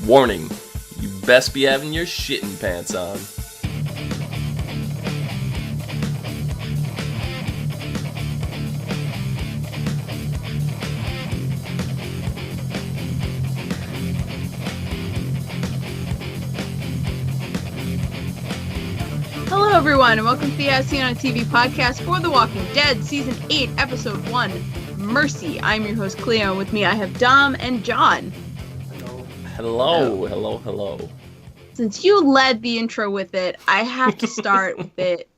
Warning, you best be having your shitting pants on. Hello everyone, and welcome to the ASOTV podcast for The Walking Dead, Season 8, Episode 1, Mercy. I'm your host, Clio, and with me I have Dom and John. Hello. Since you led the intro with it, I have to start with it.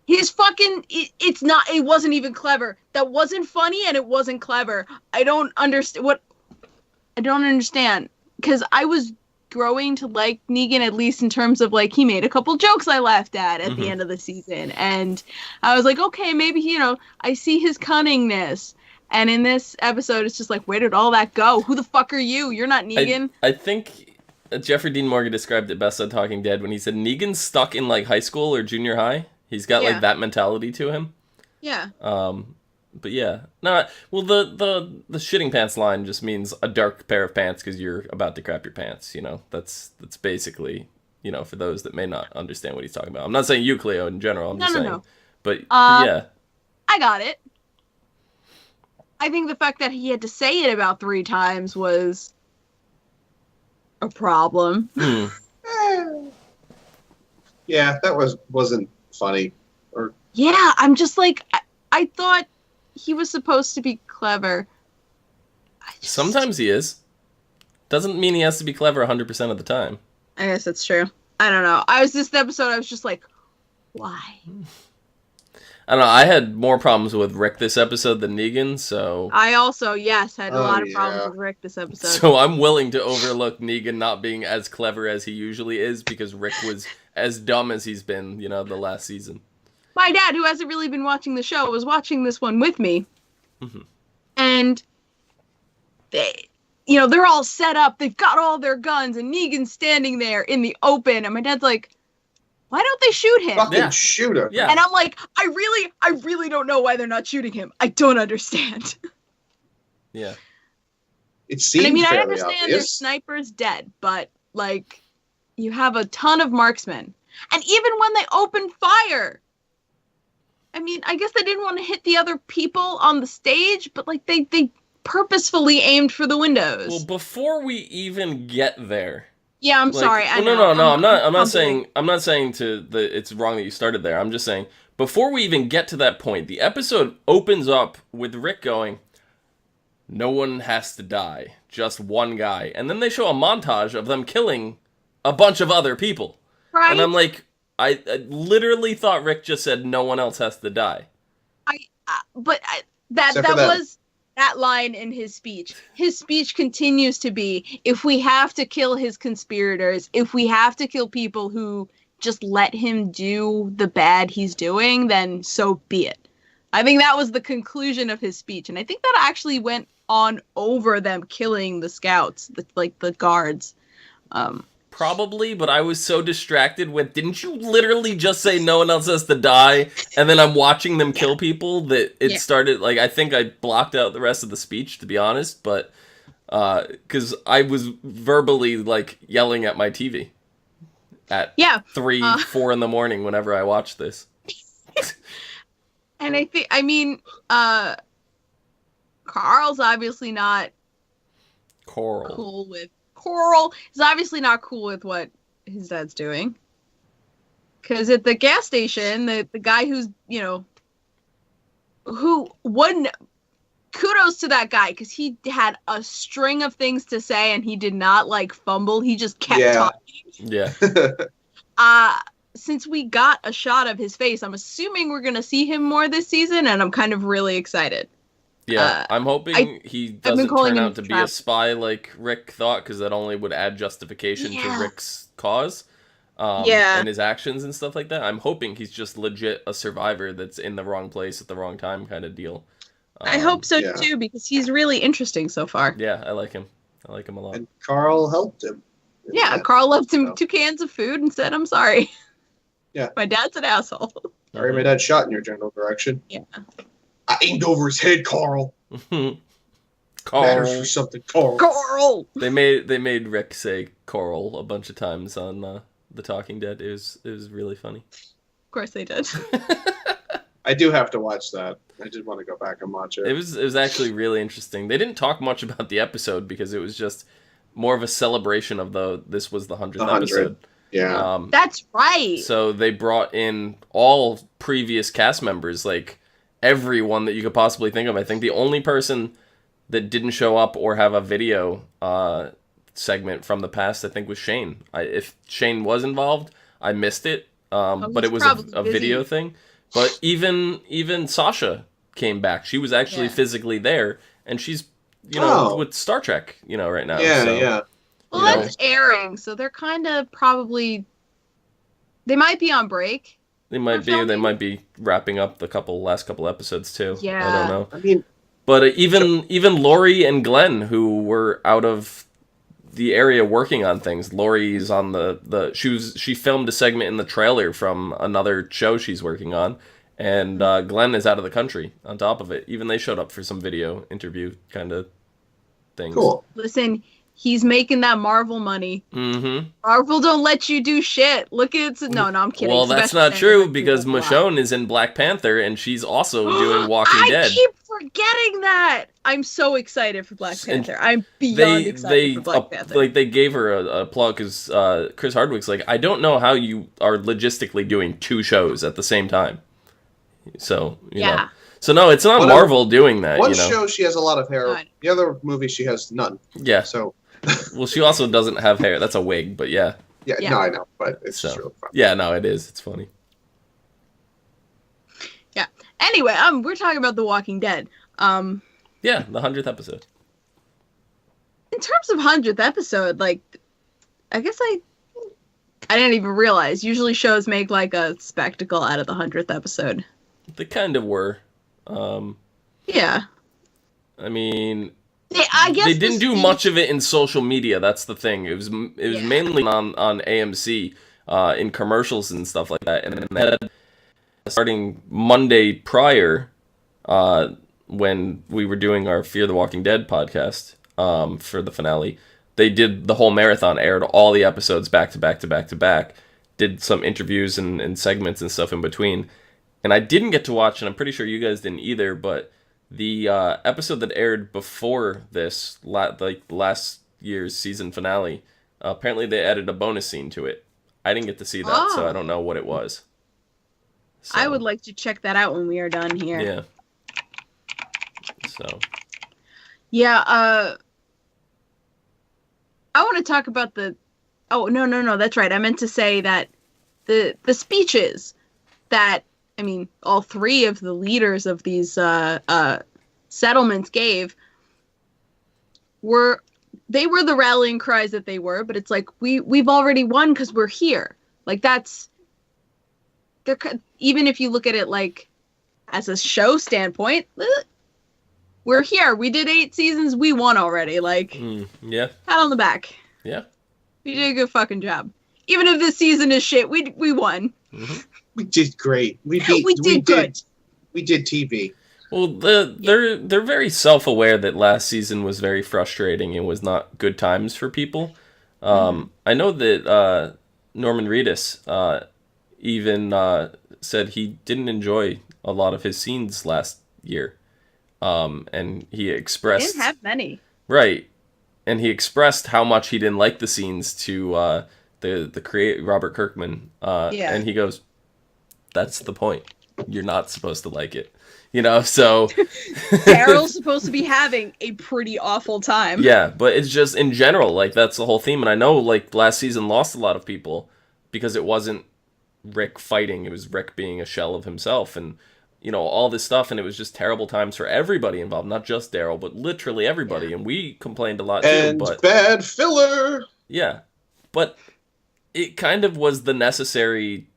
It wasn't even clever. That wasn't funny, and it wasn't clever. I don't understand, because I was growing to like Negan, at least in terms of, like, he made a couple jokes I laughed at the end of the season, and I was like, okay, maybe, I see his cunningness. And in this episode, it's just like, where did all that go? Who the fuck are you? You're not Negan. I think Jeffrey Dean Morgan described it best on Talking Dead when he said Negan's stuck in, like, high school or junior high. He's got, like, that mentality to him. Yeah. But yeah. No, well, the shitting pants line just means a dark pair of pants because you're about to crap your pants, That's basically, for those that may not understand what he's talking about. I'm not saying you, Clio, in general. I'm just saying. No. But yeah. I got it. I think the fact that he had to say it about 3 times was a problem. Yeah, that wasn't funny. Yeah, I'm just like, I thought he was supposed to be clever. Sometimes he is. Doesn't mean he has to be clever 100% of the time. I guess that's true. I don't know. This episode, I was just like, why? I don't know, I had more problems with Rick this episode than Negan, so... I also, had a lot of problems with Rick this episode. So I'm willing to overlook Negan not being as clever as he usually is, because Rick was as dumb as he's been, the last season. My dad, who hasn't really been watching the show, was watching this one with me. Mm-hmm. And they're all set up, they've got all their guns, and Negan's standing there in the open, and my dad's like, why don't they shoot him? Fucking shoot him. Yeah. And I'm like, I really don't know why they're not shooting him. I don't understand. Yeah. It seems I understand obvious. their sniper's dead, but, like, you have a ton of marksmen. And even when they open fire, I guess they didn't want to hit the other people on the stage, but, like, they purposefully aimed for the windows. Well, before we even get there... Yeah, I'm sorry. I know. No. I'm not saying it's wrong that you started there. I'm just saying before we even get to that point, the episode opens up with Rick going, "No one has to die, just one guy," and then they show a montage of them killing a bunch of other people. Right. And I'm like, I literally thought Rick just said no one else has to die. That line in his speech continues to be, if we have to kill his conspirators, if we have to kill people who just let him do the bad he's doing, then so be it. I think that was the conclusion of his speech. And I think that actually went on over them killing the scouts, the guards. Probably, but I was so distracted with, didn't you literally just say no one else has to die? And then I'm watching them kill people that it started, like, I think I blocked out the rest of the speech, to be honest, but, because I was verbally, like, yelling at my TV at 3-4 in the morning whenever I watched this. And Carl's obviously not cool with... Coral is obviously not cool with what his dad's doing. Because at the gas station, the guy who's, kudos to that guy, because he had a string of things to say and he did not, like, fumble. He just kept talking. Yeah. Since we got a shot of his face, I'm assuming we're going to see him more this season, and I'm kind of really excited. Yeah, I'm hoping he doesn't turn out to be a spy like Rick thought, because that only would add justification to Rick's cause and his actions and stuff like that. I'm hoping he's just legit a survivor that's in the wrong place at the wrong time kind of deal. I hope so, too, because he's really interesting so far. Yeah, I like him. I like him a lot. And Carl helped him. Yeah, Carl left him 2 cans of food and said, I'm sorry. Yeah. My dad's an asshole. Sorry, my dad shot in your general direction. Yeah. I aimed over his head, Carl. Matters for something, Carl. Carl. They made Rick say Coral a bunch of times on The Talking Dead. It was really funny. Of course they did. I do have to watch that. I did want to go back and watch it. It was actually really interesting. They didn't talk much about the episode because it was just more of a celebration of this was the 100th episode. Yeah. That's right. So they brought in all previous cast members, like everyone that you could possibly think of. I think the only person that didn't show up or have a video segment from the past, I think, was Shane. If Shane was involved, I missed it, but it was a video thing. But even Sasha came back. She was actually physically there, and she's with Star Trek, right now. Yeah, so, yeah. Well, that's airing, so they're kind of probably... They might be on break. They might be. They might be wrapping up the last couple episodes, too. Yeah. I don't know. I mean... But even Lori and Glenn, who were out of the area working on things, Lori's on she filmed a segment in the trailer from another show she's working on, and Glenn is out of the country on top of it. Even they showed up for some video interview kind of things. Cool. Listen, he's making that Marvel money. Mm-hmm. Marvel don't let you do shit. Look at no, I'm kidding. Well, that's not true because Michonne is in Black Panther and she's also doing Walking Dead. I keep forgetting that. I'm so excited for Black Panther. I'm beyond excited for Black Panther. Like they gave her a plug because Chris Hardwick's like, I don't know how you are logistically doing 2 shows at the same time. So you know. So no, it's not Marvel doing that. One show she has a lot of hair. God. The other movie she has none. Yeah. So. Well, she also doesn't have hair. That's a wig, but yeah. Yeah, no, I know, but it's just really fun. Yeah, no, it is. It's funny. Yeah. Anyway, we're talking about The Walking Dead. Yeah, the 100th episode. In terms of 100th episode, like, I guess I didn't even realize. Usually shows make, like, a spectacle out of the 100th episode. They kind of were. Yeah. I mean... I guess they didn't do much of it in social media. That's the thing. It was mainly on AMC in commercials and stuff like that. And then they had, starting Monday prior, when we were doing our Fear the Walking Dead podcast for the finale, they did the whole marathon, aired all the episodes back to back to back to back, did some interviews and segments and stuff in between. And I didn't get to watch, and I'm pretty sure you guys didn't either, but the episode that aired before this, like last year's season finale, apparently they added a bonus scene to it. I didn't get to see that, so I don't know what it was. So, I would like to check that out when we are done here. Yeah. So. Yeah, I want to talk about the... Oh, no, that's right. I meant to say that the speeches that... I mean, all 3 of the leaders of these settlements gave were the rallying cries that they were, but it's like we've already won because we're here. Like even if you look at it like as a show standpoint, we're here. We did 8 seasons. We won already. Like, yeah, pat on the back. Yeah, we did a good fucking job. Even if this season is shit, we won. Mm-hmm. We did great. We did good. We did TV. Well, they're very self-aware that last season was very frustrating and was not good times for people. I know that Norman Reedus even said he didn't enjoy a lot of his scenes last year, and he expressed... He didn't have many. Right, and he expressed how much he didn't like the scenes to the creator Robert Kirkman, and he goes, "That's the point. You're not supposed to like it." So Daryl's supposed to be having a pretty awful time. Yeah, but it's just in general, like that's the whole theme. And I know like last season lost a lot of people because it wasn't Rick fighting, it was Rick being a shell of himself and all this stuff, and it was just terrible times for everybody involved, not just Daryl, but literally everybody. Yeah. And we complained a lot too. But bad filler. Yeah. But it kind of was the necessary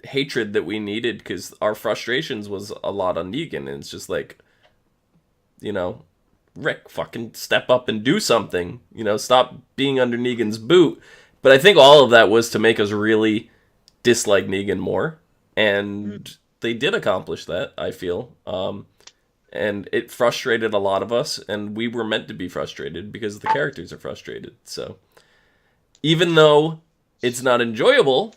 hatred that we needed because our frustrations was a lot on Negan, and it's just like, Rick, fucking step up and do something, stop being under Negan's boot. But I think all of that was to make us really dislike Negan more, and they did accomplish that, I feel. and it frustrated a lot of us, and we were meant to be frustrated because the characters are frustrated. So even though it's not enjoyable,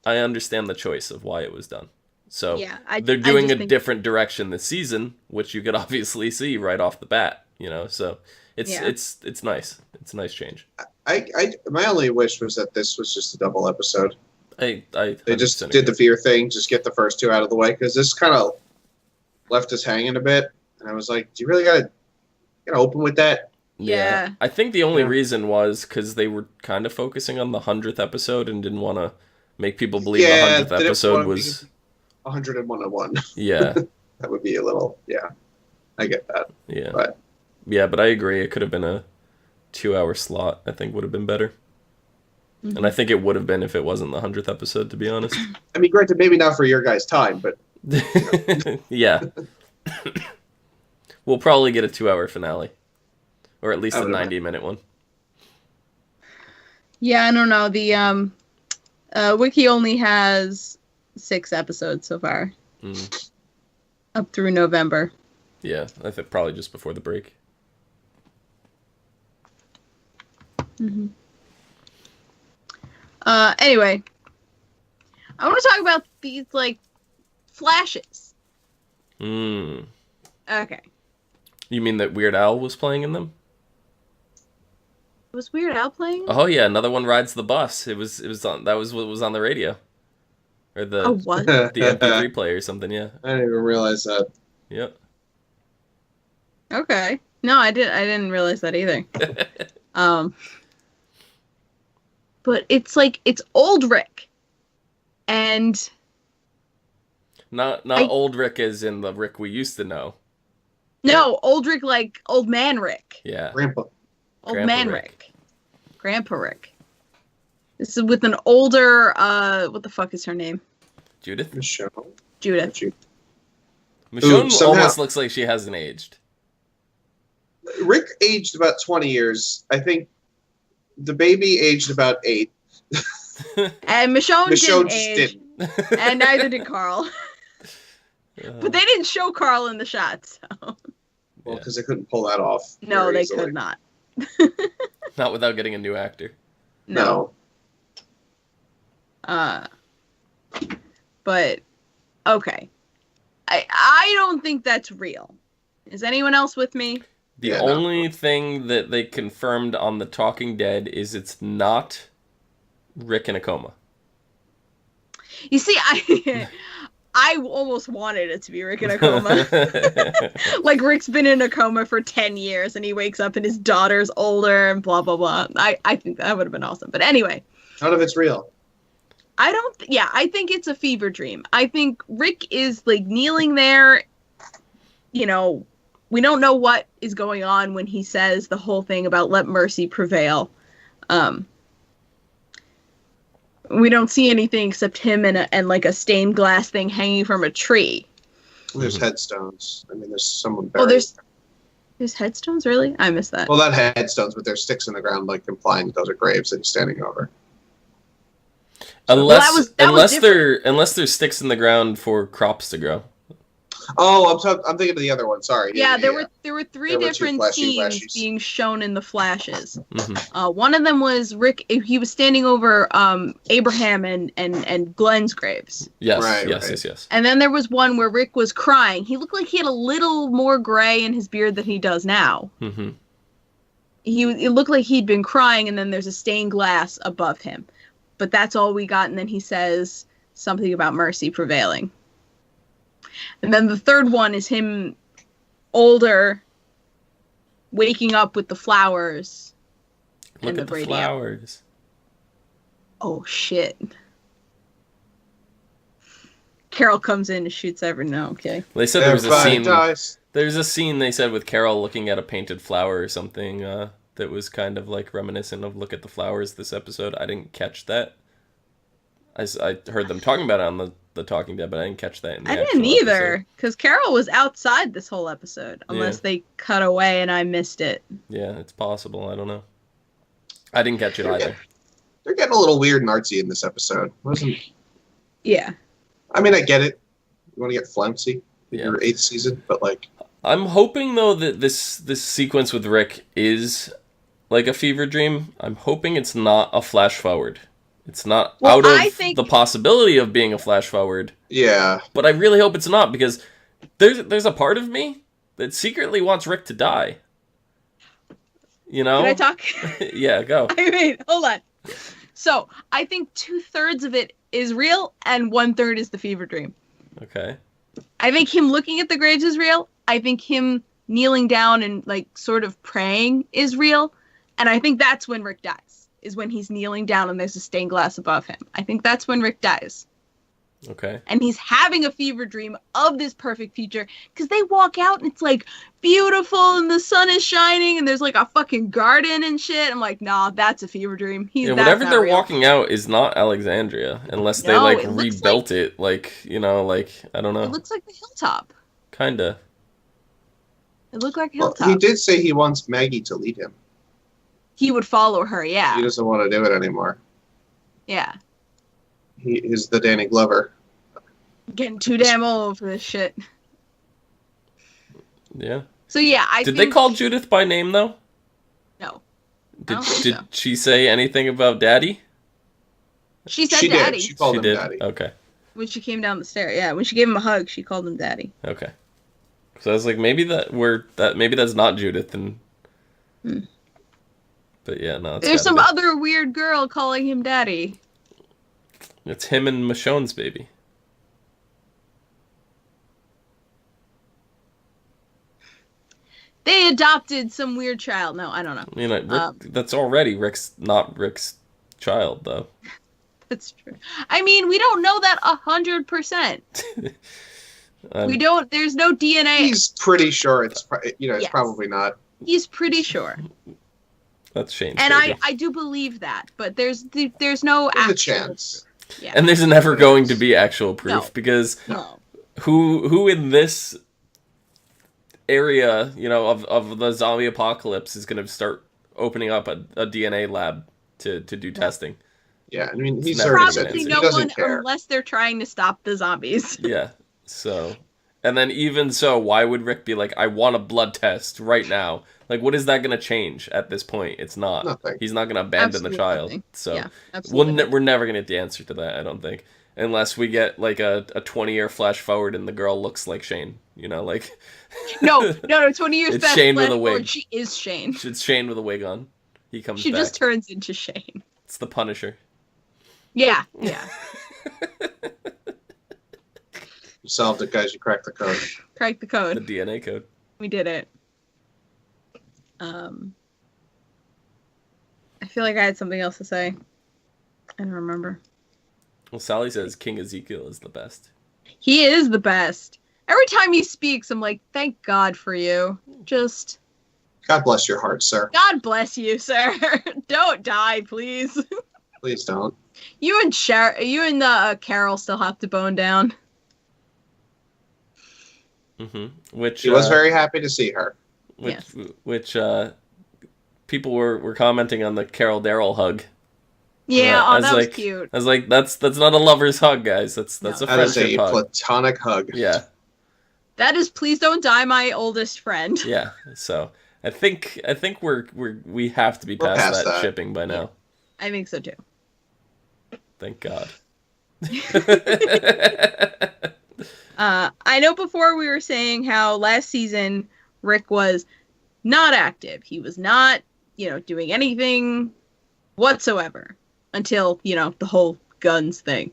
I understand the choice of why it was done. So Yeah, they're doing a different direction this season, which you could obviously see right off the bat, So it's nice. It's a nice change. My only wish was that this was just a double episode. They just did the fear thing, just get the first two out of the way, because this kind of left us hanging a bit, and I was like, do you really gotta open with that? Yeah. I think the only reason was because they were kind of focusing on the 100th episode and didn't want to make people believe the 100th episode was 101. Yeah. That would be a little, I get that. Yeah. But I agree. It could have been a 2-hour slot. I think would have been better. Mm-hmm. And I think it would have been if it wasn't the 100th episode, to be honest. I mean, granted, maybe not for your guys' time, but... Yeah. We'll probably get a 2-hour finale. Or at least a 90-minute one. Yeah, I don't know. The wiki only has 6 episodes so far. Up through November. Yeah, I think probably just before the break. Mm-hmm. Anyway, I want to talk about these flashes. Okay. You mean that Weird Al was playing in them? Was Weird Al playing? Oh yeah, another one rides the bus. It was on. That was what was on the radio, or the what? The MP3 player or something. Yeah. I didn't even realize that. Yep. Okay. No, I didn't realize that either. But it's old Rick, and not old Rick as in the Rick we used to know. No, old Rick like old man Rick. Yeah. Grandpa. Old Grandpa man Rick. Grandpa Rick. This is with an older what the fuck is her name? Judith. Michonne. Judith. Michonne almost looks like she hasn't aged. Rick aged about 20 years. I think the baby aged about 8. And Michonne didn't just age. didn't. And neither did Carl. But they didn't show Carl in the shots. So. Well, because they couldn't pull that off. No, they could not. Not without getting a new actor. No. But okay. I don't think that's real. Is anyone else with me? The only thing that they confirmed on The Talking Dead is it's not Rick in a coma. You see, I almost wanted it to be Rick in a coma. Like Rick's been in a coma for 10 years and he wakes up and his daughter's older and blah, blah, blah. I think that would have been awesome. But anyway. None of it's real. I think it's a fever dream. I think Rick is kneeling there, we don't know what is going on when he says the whole thing about let mercy prevail. We don't see anything except him and a stained glass thing hanging from a tree. There's headstones. I mean, there's someone buried. Oh, there's headstones, really? I missed that. Well, not headstones, but there's sticks in the ground, implying that those are graves that he's standing over. Unless there's sticks in the ground for crops to grow. Oh, I'm thinking of the other one. Sorry. Yeah, there were three different scenes being shown in the flashes. Mm-hmm. One of them was Rick. He was standing over Abraham and Glenn's graves. Yes, right, yes. And then there was one where Rick was crying. He looked like he had a little more gray in his beard than he does now. Mm-hmm. It looked like he'd been crying, and then there's a stained glass above him. But that's all we got, and then he says something about mercy prevailing. And then the third one is him older, waking up with the flowers. Look at the flowers. Oh, shit. Carol comes in and shoots everyone. No, okay. They said there was a scene. There's a scene they said with Carol looking at a painted flower or something that was kind of reminiscent of Look at the Flowers this episode. I didn't catch that. I heard them talking about it on the Talking Dead, but I didn't catch that in the I didn't either, because Carol was outside this whole episode, unless they cut away and I missed it. Yeah, it's possible. I don't know. I didn't catch it either. They're getting a little weird and artsy in this episode. Yeah. I mean, I get it. You want to get flouncy? your 8th season, but like I'm hoping though that this sequence with Rick is like a fever dream. I'm hoping it's not a flash forward. It's not out of the possibility of being a flash forward. Yeah. But I really hope it's not, because there's a part of me that secretly wants Rick to die. You know? Can I talk? Yeah, go. I mean, hold on. So, I think 2/3 of it is real, and 1/3 is the fever dream. Okay. I think him looking at the graves is real. I think him kneeling down and, like, sort of praying is real. And I think that's when Rick dies, is when he's kneeling down and there's a stained glass above him. I think that's when Rick dies. Okay. And he's having a fever dream of this perfect future, because they walk out and it's like beautiful and the sun is shining and there's like a fucking garden and shit. I'm like, nah, that's a fever dream. Whatever they're walking out is not Alexandria, unless they like rebuilt it, like, you know, like, I don't know. It looks like the hilltop. Kinda. It looked like a hilltop. Well, he did say he wants Maggie to lead him. He would follow her, yeah. He doesn't want to do it anymore. Yeah. He is the Danny Glover. Getting too damn old for this shit. Yeah. So yeah, Did they call Judith by name though? No. Did she say anything about Daddy? She said Daddy. She called him Daddy. Okay. When she came down the stairs, yeah. When she gave him a hug, she called him Daddy. Okay. So I was like, maybe that's not Judith, and. But yeah, no. There's some other weird girl calling him Daddy. It's him and Michonne's baby. They adopted some weird child. No, I don't know. You know, that's already not Rick's child, though. That's true. I mean, we don't know that 100%. We don't. There's no DNA. He's pretty sure it's probably not. He's pretty sure. That's Shane's and baby. I do believe that, but there's no actual chance. Yeah. And there's never going to be actual proof because no. Who in this area, you know, of the zombie apocalypse is going to start opening up a DNA lab to do testing? Yeah, I mean, he's probably no one care. unless they're trying to stop the zombies. Yeah. So, and then even so, why would Rick be like, I want a blood test right now? Like, what is that going to change at this point? It's not. Nothing. He's not going to abandon the child. Nothing. So, yeah, we're never going to get the answer to that, I don't think. Unless we get, like, a 20-year flash forward and the girl looks like Shane. You know, like... No, 20 years it's Shane with a wig. Forward, she is Shane. It's Shane with a wig on. He comes back. She just turns into Shane. It's the Punisher. Yeah. You solved it, guys. You cracked the code. Cracked the code. The DNA code. We did it. I feel like I had something else to say. I don't remember. Well, Sally says King Ezekiel is the best. He is the best. Every time he speaks, I'm like, thank God for you. Just... God bless your heart, sir. God bless you, sir. Don't die, please. Please don't. You and Carol still have to bone down. Mm-hmm. Which he was very happy to see her. Which people were commenting on the Carol Daryl hug. Yeah, that was cute. I was like, that's not a lover's hug, guys. That's a friendship hug. That is a platonic hug. Yeah. That is please don't die, my oldest friend. Yeah. So I think we have to be past that shipping by now. I think so too. Thank God. I know before we were saying how last season Rick was not active. He was not, doing anything whatsoever until, the whole guns thing.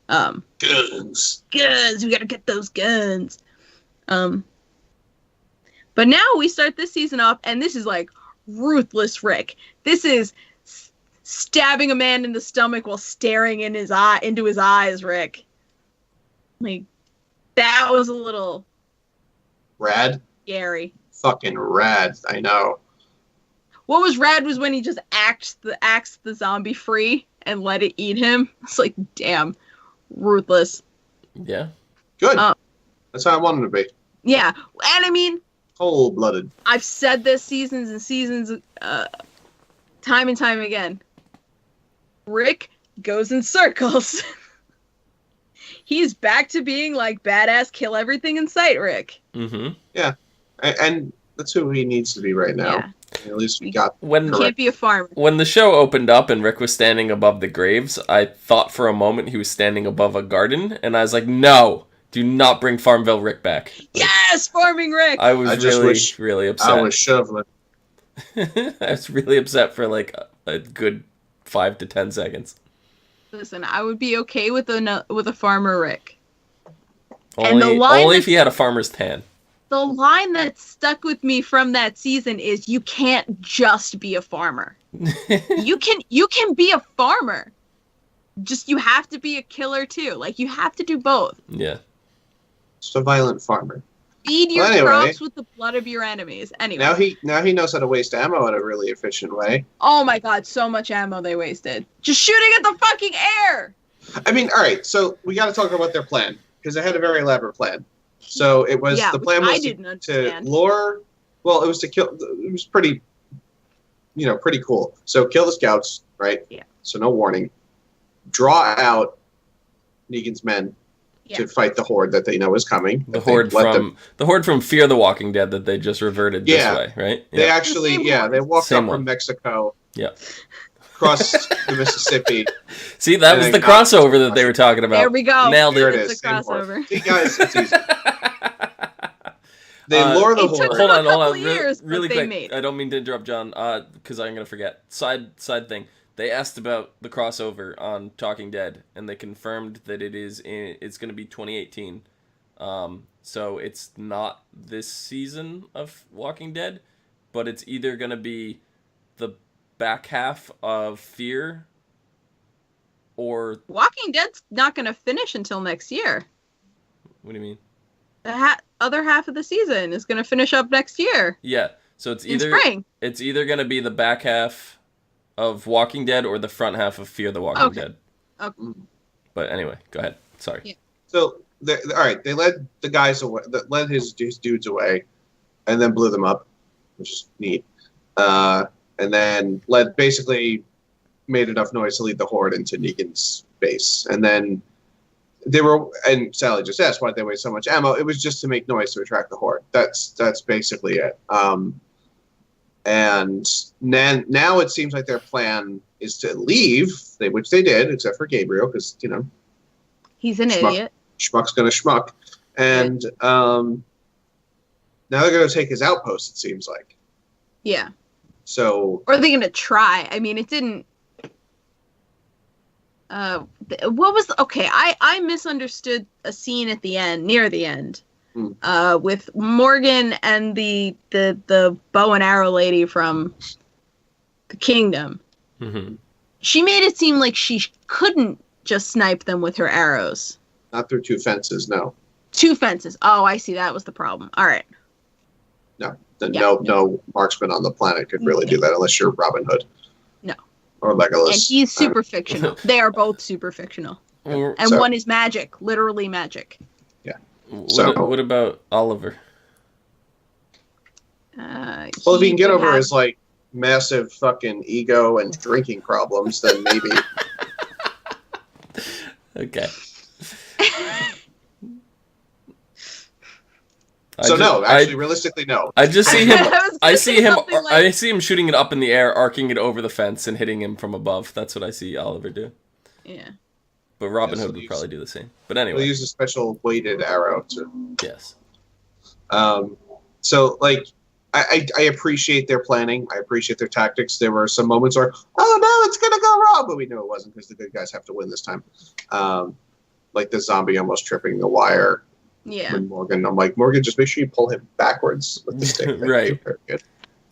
Guns. We gotta get those guns. But now we start this season off, and this is like ruthless Rick. This is stabbing a man in the stomach while staring into his eyes, Rick. Like, that was a little rad. Scary. Fucking rad. I know. What was rad was when he just axed the zombie free and let it eat him. It's like, damn, ruthless. Yeah. Good. That's how I wanted to be. Yeah, and I mean, cold-blooded. I've said this seasons and seasons, time and time again. Rick goes in circles. He's back to being like badass, kill everything in sight, Rick. Mm-hmm. Yeah, and that's who he needs to be right now. Yeah. At least we got. When Can't be a farmer. When the show opened up and Rick was standing above the graves, I thought for a moment he was standing above a garden, and I was like, no, do not bring Farmville Rick back. Like, Yes, farming Rick. I was really, really upset. I was shoveling. I was really upset for like a good 5 to 10 seconds. Listen, I would be okay with a farmer Rick. Only if he had a farmer's tan. The line that stuck with me from that season is you can't just be a farmer. you can be a farmer. Just you have to be a killer too. Like you have to do both. Yeah. Just a violent farmer. Feed your crops with the blood of your enemies. Anyway. Now he knows how to waste ammo in a really efficient way. Oh my god, so much ammo they wasted. Just shooting at the fucking air! I mean, alright, so we gotta talk about their plan. Because they had a very elaborate plan. So it was the plan was to lure. Well, it was to kill. It was pretty cool. So kill the scouts, right? Yeah. So no warning. Draw out Negan's men to fight the horde that they know is coming. The horde from Fear the Walking Dead that they just reverted this way, right? Yeah. They actually, they walked up from Mexico. Yeah. Crossed the Mississippi. See, that was the crossover that they were talking about. There we go. Nailed it. There it is. It's a crossover. See, guys, it's easy. They lure the horde. Hold on. Years, really quick. I don't mean to interrupt, John, because I'm going to forget. Side thing. They asked about the crossover on Talking Dead, and they confirmed that it's going to be 2018. So it's not this season of Walking Dead, but it's either going to be the back half of Fear or Walking Dead's not going to finish until next year. What do you mean? The other half of the season is going to finish up next year. Yeah, so it's either in spring. It's either going to be the back half of Walking Dead or the front half of Fear the Walking Dead. Okay. But anyway, go ahead. Sorry. Yeah. So all right, they led the guys away, led his dudes away, and then blew them up, which is neat. And then basically made enough noise to lead the horde into Negan's base. And then and Sally just asked why they waste so much ammo. It was just to make noise to attract the horde. That's basically it. And now it seems like their plan is to leave, which they did, except for Gabriel, because, he's an idiot. Schmuck's gonna schmuck. And now they're gonna take his outpost, it seems like. Yeah. So, or are they gonna try? I mean, it didn't. What was okay? I misunderstood a scene at the end, near the end, with Morgan and the bow and arrow lady from the Kingdom. Mm-hmm. She made it seem like she couldn't just snipe them with her arrows. Not through 2 fences, no. 2 fences. Oh, I see. That was the problem. All right. No marksman on the planet could really do that unless you're Robin Hood. No. Or Legolas. And he's super fictional. They are both super fictional. And one is magic, literally magic. Yeah. What about Oliver? Well, if he can get over his massive fucking ego and drinking problems, then maybe. Okay. Realistically, no. I just see him. I see him shooting it up in the air, arcing it over the fence, and hitting him from above. That's what I see Oliver do. Yeah. But Robin Hood would probably do the same. But anyway, we'll use a special weighted arrow to. Yes. So I appreciate their planning. I appreciate their tactics. There were some moments where, oh no, it's gonna go wrong, but we knew it wasn't because the good guys have to win this time. Like the zombie almost tripping the wire. Yeah. When I'm like, Morgan, just make sure you pull him backwards with the stick. Right. Good.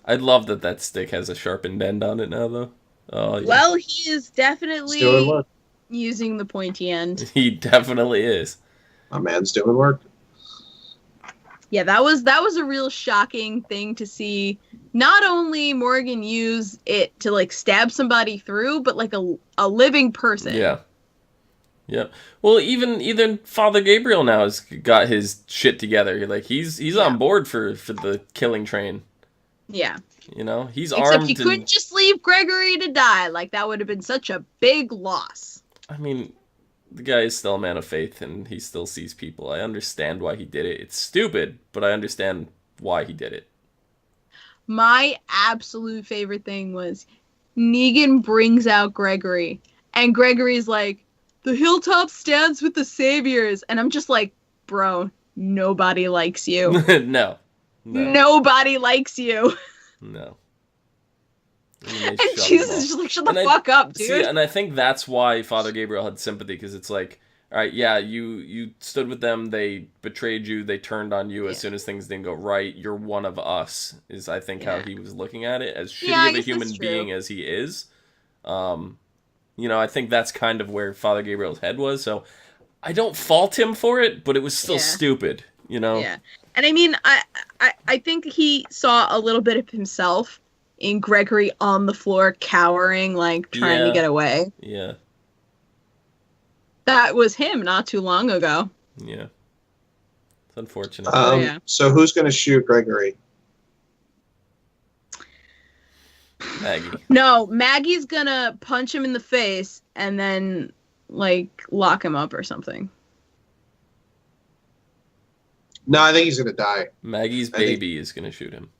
I'd love that stick has a sharpened end on it now, though. Oh, yeah. Well, he is definitely using the pointy end. He definitely is. My man's doing work. Yeah, that was a real shocking thing to see. Not only Morgan use it to stab somebody through, but a living person. Yeah. Yeah. Well, even Father Gabriel now has got his shit together. He's on board for the killing train. Yeah. He's armed. Except he couldn't just leave Gregory to die. That would have been such a big loss. I mean, the guy is still a man of faith, and he still sees people. I understand why he did it. It's stupid, but I understand why he did it. My absolute favorite thing was Negan brings out Gregory, and Gregory's like, the hilltop stands with the saviors. And I'm just like, bro, nobody likes you. No. Nobody likes you. No. And Jesus is just like, shut the fuck up, dude. See, and I think that's why Father Gabriel had sympathy, because it's like, all right, yeah, you stood with them, they betrayed you, they turned on you as soon as things didn't go right, you're one of us, is I think how he was looking at it, as shitty of a human being as he is. You know, I think that's kind of where Father Gabriel's head was, so I don't fault him for it, but it was still stupid, you know? Yeah. And I mean, I think he saw a little bit of himself in Gregory on the floor, cowering, like, trying to get away. Yeah. That was him not too long ago. Yeah. It's unfortunate. So who's going to shoot Gregory? Maggie. No, Maggie's gonna punch him in the face and then, like, lock him up or something. No, I think he's going to die. Maggie's baby is going to shoot him.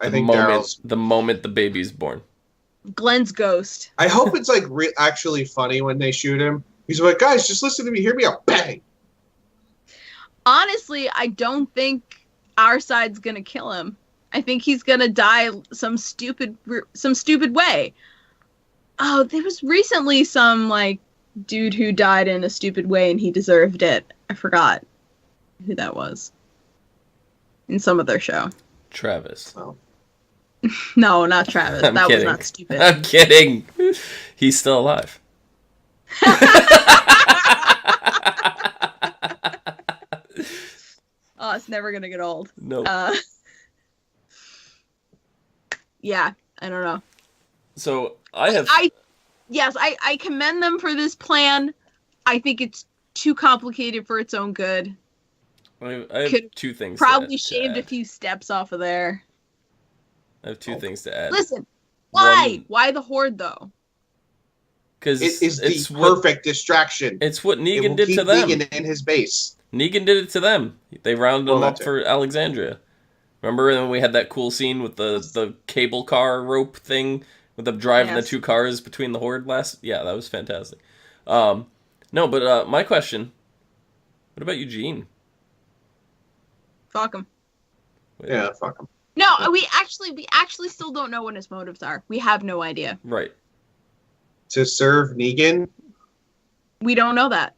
I think Daryl's... The moment the baby's born. Glenn's ghost. I hope it's, like, actually funny when they shoot him. He's like, guys, just listen to me. Hear me out. Bang! Honestly, I don't think our side's gonna kill him. I think he's gonna die some stupid way. Oh, there was recently some, like, dude who died in a stupid way and he deserved it. I forgot who that was. In some other show. Travis. Oh. No, not Travis. That was not stupid. I'm kidding. He's still alive. Oh, it's never gonna get old. No. Yeah, I don't know. So I commend them for this plan. I think it's too complicated for its own good. I have two things. Probably shaved a few steps off of there. I have two things to add. Listen, why? Why the Horde, though? Because it's the perfect distraction. It's what Negan did to them. Negan in his base. Negan did it to them. They rounded them up for Alexandria. Remember when we had that cool scene with the cable car rope thing with them driving the two cars between the Horde last? Yeah, that was fantastic. No, but my question: what about Eugene? Fuck him. Yeah, fuck him. No, we actually still don't know what his motives are. We have no idea. Right. To serve Negan? We don't know that.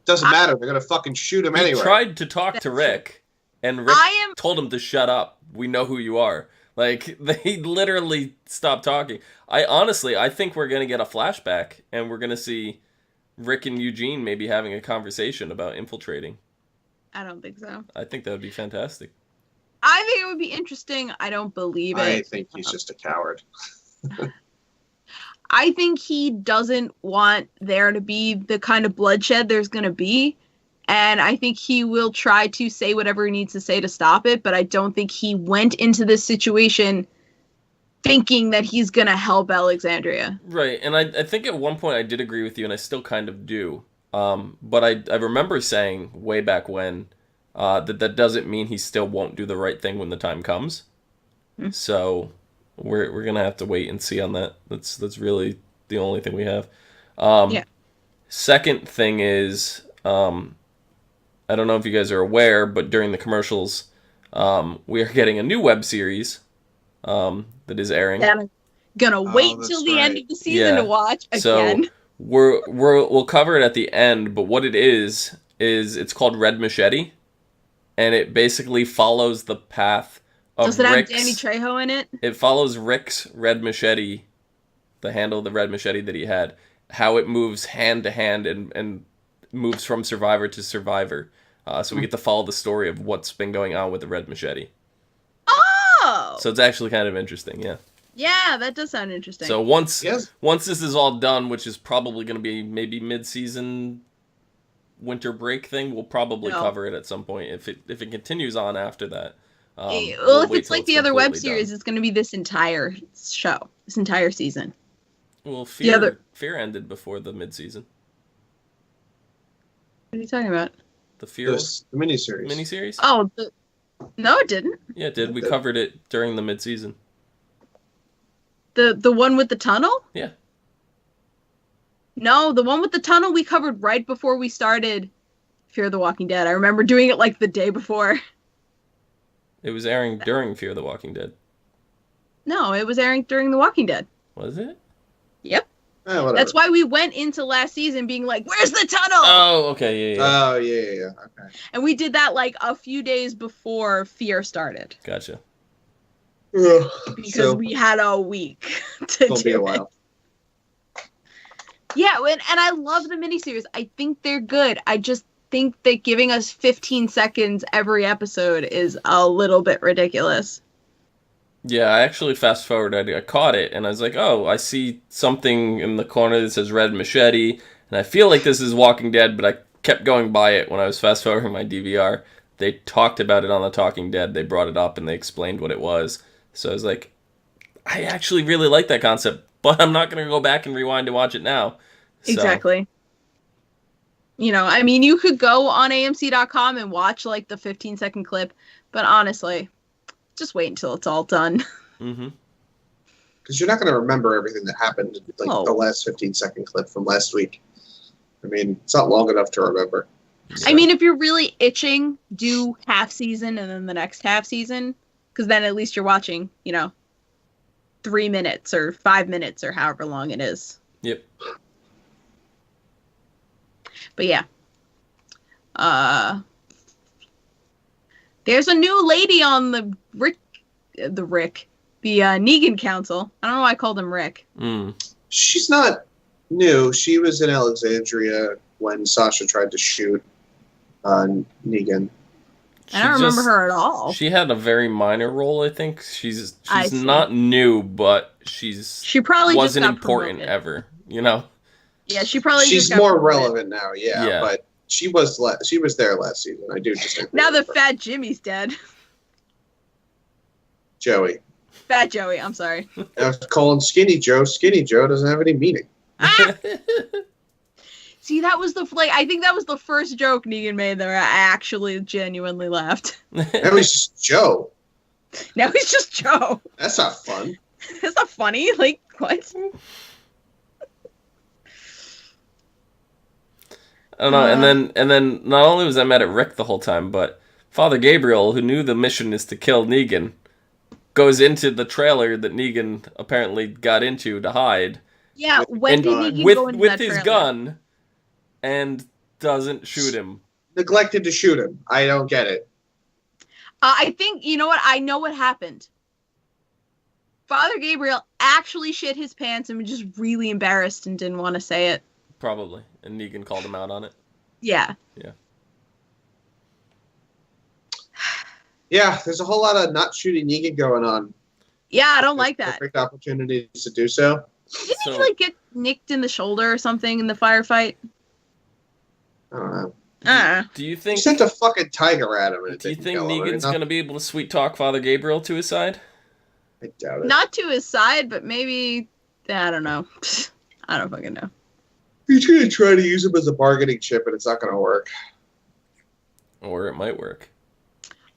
Doesn't matter. They're gonna fucking shoot him anyway. He tried to talk to Rick, and Rick told him to shut up. We know who you are. Like, they literally stopped talking. I think we're gonna get a flashback, and we're gonna see Rick and Eugene maybe having a conversation about infiltrating. I don't think so. I think that would be fantastic. I think it would be interesting. I don't believe it. I think he's just a coward. I think he doesn't want there to be the kind of bloodshed there's going to be. And I think he will try to say whatever he needs to say to stop it. But I don't think he went into this situation thinking that he's going to help Alexandria. Right. And I think at one point I did agree with you, and I still kind of do. But I remember saying way back when that doesn't mean he still won't do the right thing when the time comes. Mm-hmm. So we're gonna have to wait and see on that. That's really the only thing we have. Second thing is I don't know if you guys are aware, but during the commercials, we are getting a new web series that is airing. Yeah, I'm gonna wait till the end of the season to watch again. So we'll cover it at the end, but what it is it's called Red Machete, and it basically follows the path of Does it have Danny Trejo in it? It follows Rick's Red Machete, the handle of the Red Machete that he had, how it moves hand to hand and moves from survivor to survivor. So we get to follow the story of what's been going on with the Red Machete. Oh! So it's actually kind of interesting, yeah. Yeah, that does sound interesting. So once this is all done, which is probably going to be maybe mid-season winter break thing, we'll probably cover it at some point. If it continues on after that. If it's like the other web series, it's going to be this entire show, this entire season. Well, The other. Fear ended before the mid-season. What are you talking about? The Fear The miniseries. miniseries? Oh, no, it didn't. Yeah, it did. We covered it during the mid-season. The one with the tunnel? Yeah. No, the one with the tunnel we covered right before we started Fear the Walking Dead. I remember doing it like the day before. It was airing during Fear the Walking Dead. No, it was airing during The Walking Dead. Was it? Yep. Whatever. That's why we went into last season being like, "Where's the tunnel?" Oh, okay, yeah. Oh, yeah. Okay. And we did that like a few days before Fear started. Gotcha. Because we had a week to do be a while. Yeah, and I love the miniseries. I think they're good. I just think that giving us 15 seconds every episode is a little bit ridiculous. Yeah, I actually fast forwarded. I caught it, and I was like, oh, I see something in the corner that says Red Machete, and I feel like this is Walking Dead, but I kept going by it when I was fast forwarding my DVR. They talked about it on The Talking Dead. They brought it up, and they explained what it was. So I was like, I actually really like that concept, but I'm not going to go back and rewind to watch it now. So. Exactly. You know, I mean, you could go on AMC.com and watch like the 15-second clip, but honestly, just wait until it's all done. Mm-hmm. Because you're not going to remember everything that happened in the last 15-second clip from last week. I mean, it's not long enough to remember. So. I mean, if you're really itching, do half season and then the next half season, because then at least you're watching, 3 minutes or 5 minutes or however long it is. Yep. But yeah. There's a new lady on the Negan Council. I don't know why I called him Rick. Mm. She's not new. She was in Alexandria when Sasha tried to shoot Negan. I don't remember her at all. She had a very minor role, I think. She's not new, but she probably wasn't just got important promoted. Ever, you know? Yeah, she probably she's just got more promoted. relevant now, yeah. But she was there last season. I do just now that Fat Jimmy's dead. Joey. Fat Joey, I'm sorry. I was calling Skinny Joe. Skinny Joe doesn't have any meaning. Ah! See, that was I think that was the first joke Negan made that I actually genuinely laughed. Now he's just Joe. Now he's just Joe. That's not fun. That's not funny. Like, what? I don't know. And then not only was I mad at Rick the whole time, but Father Gabriel, who knew the mission is to kill Negan, goes into the trailer that Negan apparently got into to hide. Yeah, when did Negan go into with that his trailer? gun, and doesn't shoot him. Neglected to shoot him. I don't get it. I think, you know what? I know what happened. Father Gabriel actually shit his pants and was just really embarrassed and didn't want to say it. Probably. And Negan called him out on it. Yeah. Yeah. Yeah, there's a whole lot of not shooting Negan going on. Yeah, I don't like that. Perfect opportunities to do so. Didn't he get nicked in the shoulder or something in the firefight? I don't know. Do you think... He sent a fucking tiger at him. Do you think Negan's going to be able to sweet talk Father Gabriel to his side? I doubt it. Not to his side, but maybe... I don't know. I don't fucking know. He's going to try to use him as a bargaining chip, and it's not going to work. Or it might work.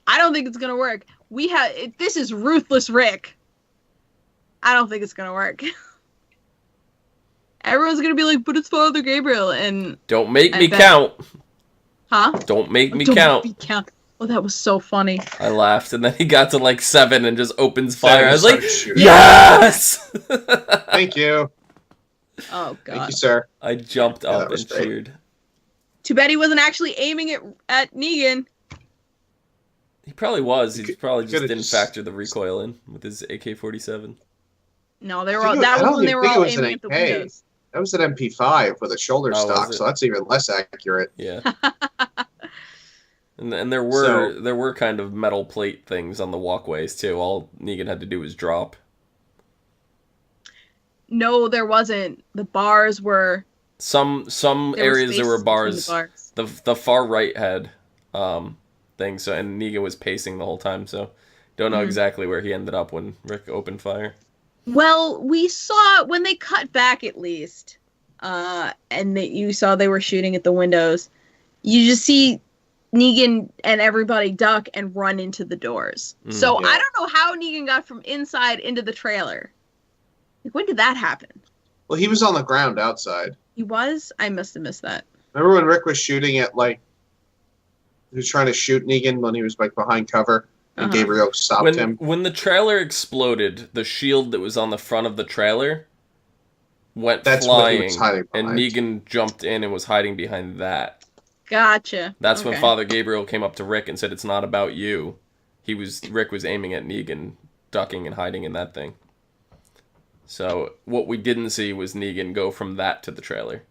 I don't think it's going to work. This is Ruthless Rick. I don't think it's going to work. Everyone's going to be like, but it's Father Gabriel, and... Don't make me count. Huh? Don't make me count. Make me count. Oh, that was so funny. I laughed, and then he got to like 7 and just opens fire. I was like, shooting. yes! Thank you. Oh, God. Thank you, sir. I jumped up and great. cheered. Too bad he wasn't actually aiming it at Negan. He probably was. He probably just could've didn't factor the recoil in with his AK-47. No, they were all, that was when they were all aiming at the AK. windows. That was an MP5 with a shoulder stock, was it? so that's even less accurate. Yeah. And there were kind of metal plate things on the walkways too. All Negan had to do was drop. No, there wasn't. The bars were... Some areas there were bars. The The far right had things, so and Negan was pacing the whole time, so don't know exactly where he ended up when Rick opened fire. Well, we saw when they cut back at least, and that you saw they were shooting at the windows. You just see Negan and everybody duck and run into the doors. So Yeah. I don't know how Negan got from inside into the trailer. Like, when did that happen? Well, he was on the ground outside. He was? I must have missed that. Remember when Rick was shooting at, like, he was trying to shoot Negan when he was, like, behind cover, and Gabriel stopped him? When the trailer exploded, the shield that was on the front of the trailer went That's what he flying, was hiding and behind. Negan jumped in and was hiding behind that. Gotcha. That's when Father Gabriel came up to Rick and said, "It's not about you." Rick was aiming at Negan, ducking and hiding in that thing. So what we didn't see was Negan go from that to the trailer.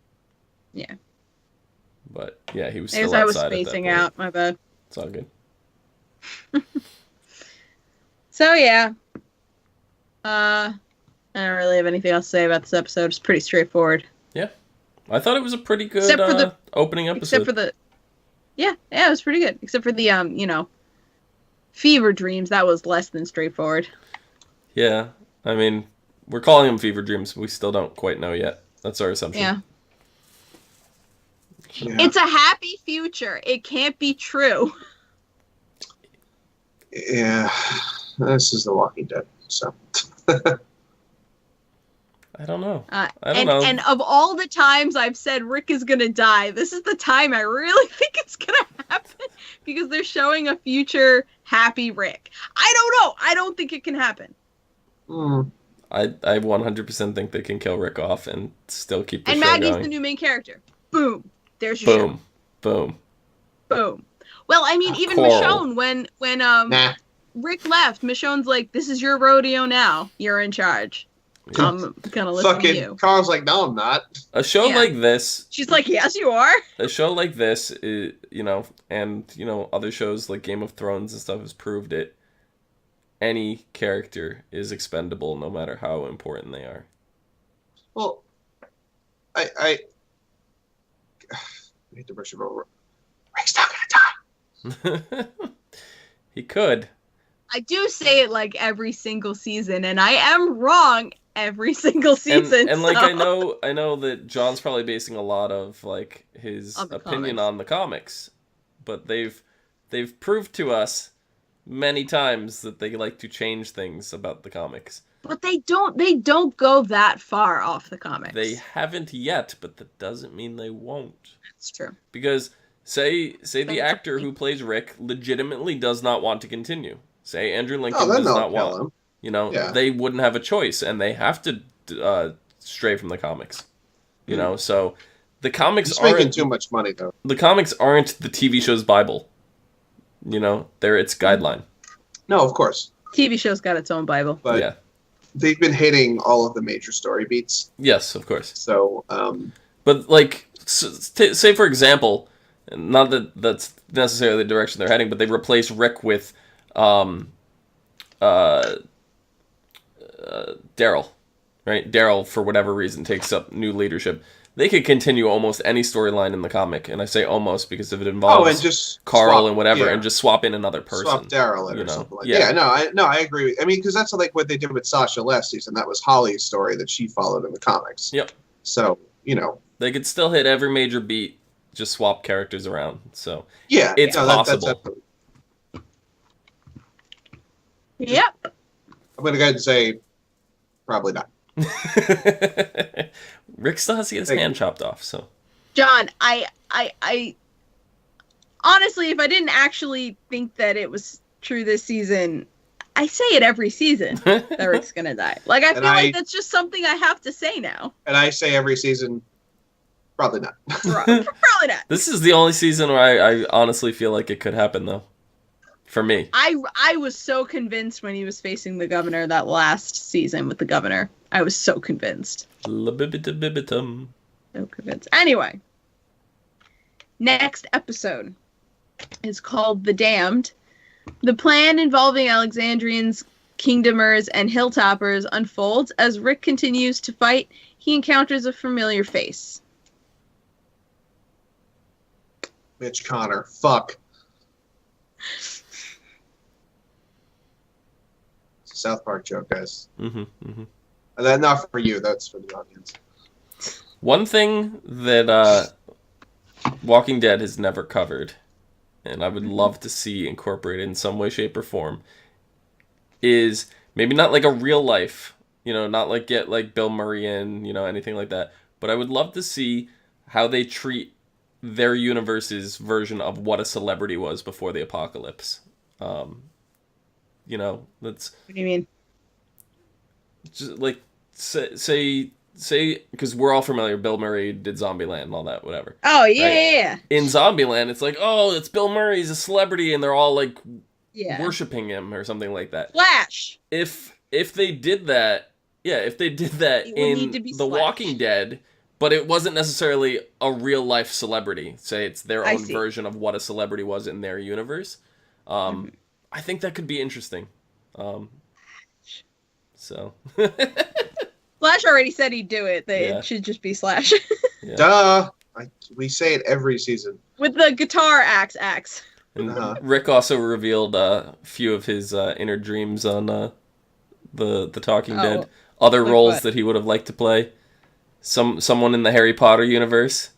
Yeah. But yeah, he was I guess still I was outside spacing at that point. out. My bad. It's all good. So yeah. I don't really have anything else to say about this episode. It's pretty straightforward. Yeah. I thought it was a pretty good Except for the- opening episode. Except for the Yeah, it was pretty good. Except for the fever dreams, that was less than straightforward. Yeah. I mean, we're calling them fever dreams. We still don't quite know yet. That's our assumption. Yeah. Yeah. It's a happy future. It can't be true. Yeah. This is The Walking Dead, so. I don't know. I don't know. And of all the times I've said Rick is gonna die, this is the time I really think it's gonna happen because they're showing a future happy Rick. I don't know. I don't think it can happen. I 100% think they can kill Rick off and still keep the And show Maggie's going. the new main character. Boom. There's your Boom. Boom. show. Boom. Well, I mean, even Coral. Michonne, when Nah. Rick left, Michonne's like, "This is your rodeo now. You're in charge. I'm gonna listen to you." Fucking Carl's like, no, I'm not. A show Yeah. like this, She's like, "Yes, you are." a show like this, and other shows like Game of Thrones and stuff has proved it. Any character is expendable, no matter how important they are. Well, I hate to brush it over. Rick's not gonna die. He could. I do say it like every single season, and I am wrong every single season. And like so- I know that John's probably basing a lot of like his On the opinion comics. on the comics, but they've proved to us many times that they like to change things about the comics. But they don't go that far off the comics. They haven't yet, but that doesn't mean they won't. That's true. Because say the That's actor who plays Rick legitimately does not want to continue. Say Andrew Lincoln Oh, then does they'll not kill want. him. Yeah. They wouldn't have a choice, and they have to stray from the comics. So the comics He's making aren't too much money, though. the comics aren't the TV show's Bible. They're its guideline. No, of course. TV show's got its own Bible. But Yeah. they've been hitting all of the major story beats. Yes, of course. So, But like, say for example, not that that's necessarily the direction they're heading, but they replace Rick with Daryl, right? Daryl, for whatever reason, takes up new leadership. They could continue almost any storyline in the comic, and I say almost because if it involves and just Carl swap- and whatever, yeah. and just swap in another person. swap Daryl in you or know? something like Yeah. that. I agree. I mean, because that's like what they did with Sasha last season. That was Holly's story that she followed in the comics. Yep. So, They could still hit every major beat, just swap characters around. So yeah. It's possible. absolutely- Yep. I'm going to go ahead and say probably not. Rick still has to get his hand chopped off, so. John, I honestly, if I didn't actually think that it was true this season, I say it every season that Rick's gonna die. Like, I feel like that's just something I have to say now. And I say every season, probably not. Probably not. This is the only season where I honestly feel like it could happen, though. For me. I was so convinced when he was facing the governor that last season with the governor. I was so convinced. Libitum. So convinced. Anyway, next episode is called The Damned. The plan involving Alexandrians, Kingdomers, and Hilltoppers unfolds as Rick continues to fight. He encounters a familiar face. Mitch Connor. Fuck. It's a South Park joke, guys. Mm-hmm, mm-hmm. And then not for you. That's for the audience. One thing that Walking Dead has never covered, and I would love to see incorporated in some way, shape, or form, is maybe not like a real life, not like get like Bill Murray in, anything like that. But I would love to see how they treat their universe's version of what a celebrity was before the apocalypse. That's... What do you mean? Just like, say, because we're all familiar, Bill Murray did Zombieland and all that, whatever. Oh, yeah, right? yeah. In Zombieland, it's like, oh, it's Bill Murray, he's a celebrity, and they're all like worshiping him or something like that. Flash! If they did that, in The Walking Dead, but it wasn't necessarily a real-life celebrity, say it's their own version of what a celebrity was in their universe, I think that could be interesting. So... Flash already said he'd do it. It should just be Slash. Yeah. Duh! We say it every season. With the guitar axe. And Rick also revealed a few of his inner dreams on the Talking Dead. Other roles that he would have liked to play. Someone in the Harry Potter universe.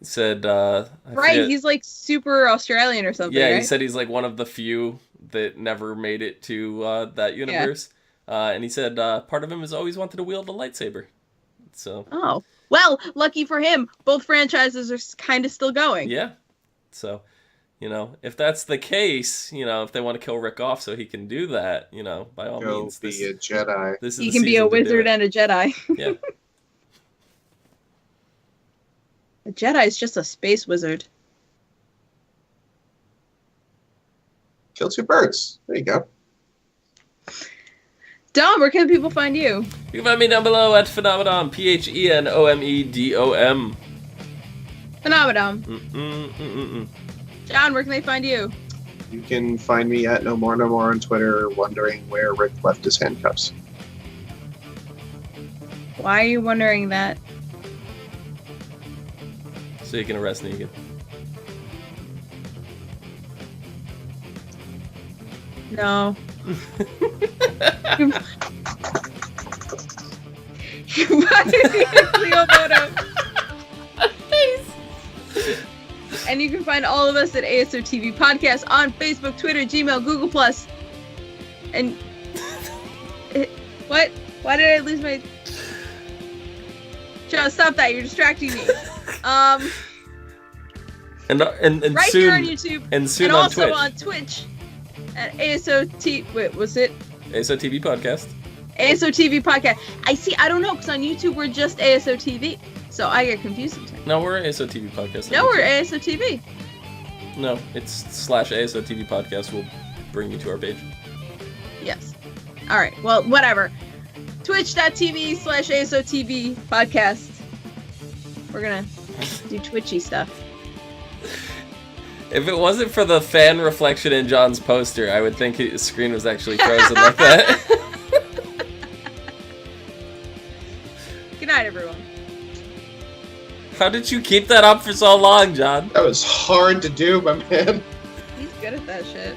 Said... he's like super Australian or something, Yeah, right? he said he's like one of the few that never made it to that universe. And he said part of him has always wanted to wield a lightsaber. So. Oh. Well, lucky for him, both franchises are kind of still going. Yeah. So, if that's the case, if they want to kill Rick off so he can do that, by all means. Go be a Jedi. He can be a wizard and a Jedi. Yeah. A Jedi is just a space wizard. Kill two birds. There you go. Dom, where can people find you? You can find me down below at Phenomedom, PHENOMEDOM. Phenomedom. John, where can they find you? You can find me at No More on Twitter, wondering where Rick left his handcuffs. Why are you wondering that? So you can arrest Negan. No. You find me at Clio Photo. And you can find all of us at ASOTV Podcast on Facebook, Twitter, Gmail, Google+. And... What? Why did I lose my... John, stop that. You're distracting me. And right soon, here on YouTube. And soon and on also Twitch. on Twitch at ASOT... Wait, was it? ASOTV Podcast. ASOTV Podcast. I don't know, because on YouTube we're just ASOTV. So I get confused sometimes. No, we're ASOTV Podcast. No, we're ASOTV. No, it's /ASOTV Podcast will bring you to our page. Yes. All right. Well, whatever. Twitch.tv/ASOTV Podcast. We're going to do Twitchy stuff. If it wasn't for the fan reflection in John's poster, I would think his screen was actually frozen like that. Good night, everyone. How did you keep that up for so long, John? That was hard to do, my man. He's good at that shit.